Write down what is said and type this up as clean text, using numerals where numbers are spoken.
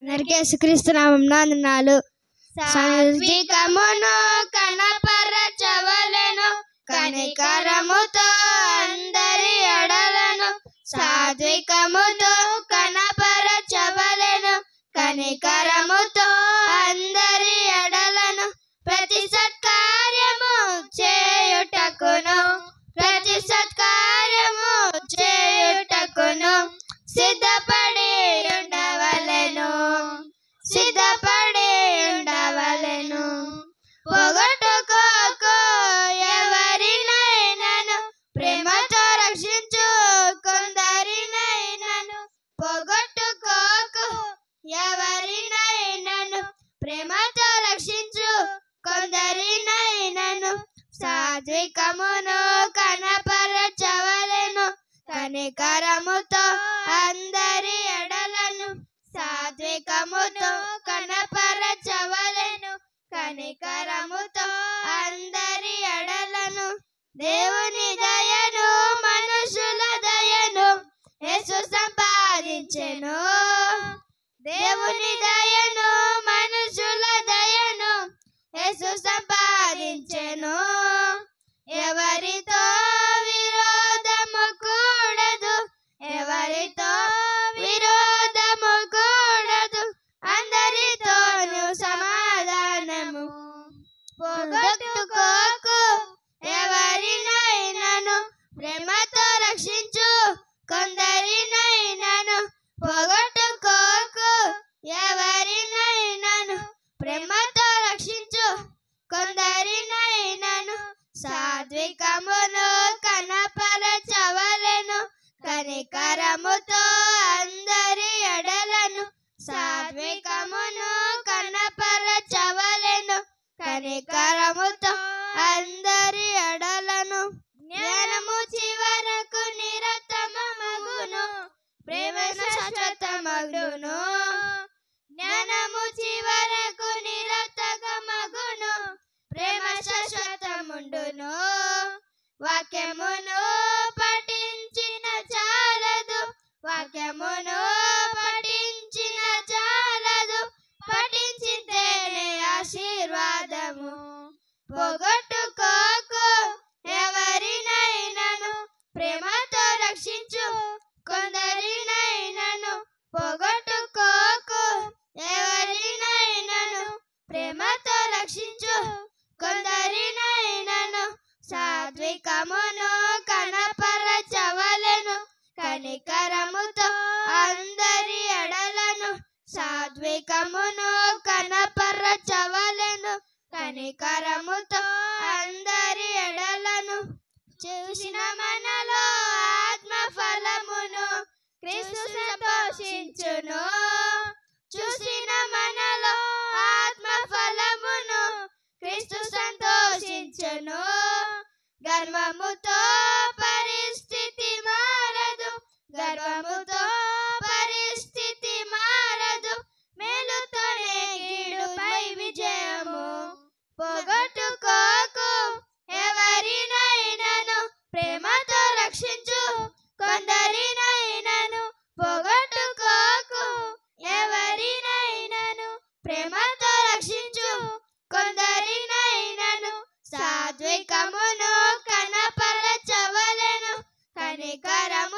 అందరికీ యేసుక్రీస్తు నామమున వందనాలు. సాత్వికమును కనపరచవలెను, కనికరముతో అందరి ఎడలను. సాత్వికముతో కనపరచవలెను, కనికరముతో అందరి ఎడలను. ప్రతి సత్కార్యము చేయుటకును, ప్రతి సత్కార్యము చేయుటకును సిద్ధపడి ఉండవలెను, సిద్ధపడి ఉండవలెను. పొగట్టుకోకు ఎవరినైనను, ప్రేమతో రక్షించు కొందరినైనను. పొగట్టుకోకు ఎవరినైనను, ప్రేమతో రక్షించు కొందరినైనను. సాత్వికమును కనపరచవలెను, కనికరముతో అందరి ఎడలను. సాత్వికముతో కనపరచవలెను, కనికరముతో అందరి ఎడలను. దేవుని దయను మనుషుల దయను యేసు సంపాదించెను. దేవుని దయను మనుషుల దయను యేసు సంపాదించెను. ఎవరితో విరోధము కూడదు, ఎవరితో విరోధము కూడదు, అందరితోనూ సమాధానము. పొగట్టుకోకు ఎవరినైనను, ప్రేమతో రక్షించు కొందరినైనను. పొగట్టుకోకు ఎవరినైనను, ప్రేమతో రక్షించు కొందరినైనను. సాత్వికమును కనపరచవలెను, కనికరముతో అందరి ఎడలను. సాత్వికమును కనపరచవలెను, కనికరముతో అందరి ఎడలను. జ్ఞానము చివరకు నిరతమగును, ప్రేమ శాశ్వతమగును. జ్ఞానము చివరకు నిరతమగును, ప్రేమ శాశ్వతముండును. వాక్యమును పఠించిన చాలదు, వాక్యమును పఠించిన చాలదు, పఠించితేనే ఆశీర్వాదము. పొగట్టుకోకు ఎవరినైనను, ప్రేమతో రక్షించు కొందరినైనను. పొగట్టుకోకు ఎవరినైనను, ప్రేమతో రక్షించు కొందరినైనను. సాత్వికమును కనపరచవలెను, కనికరముతో అందరి ఎడలను. సాత్వికమును కనపరచవలెను, కనికరముతో అందరి ఎడలను. చూసిన మనలో ఆత్మ ఫలమును క్రీస్తు సంతోషించును. చూసిన మనలో ఆత్మ ఫలమును క్రీస్తు సంతోషించును. గర్వముతో పరిస్థితి మారదు, గర్వముతో పరిస్థితి మారదు, మేలుతోనే కీడుపై విజయము. పొగట్టుకోకు ఎవరినైనను, ప్రేమతో రక్షించు కొందరినైనను. పొగట్టుకోకు ఎవరినైనను, ప్రేమతో రక్షించు కొందరినైనను. సాత్వికమును కనపరచవలెను, కనికరము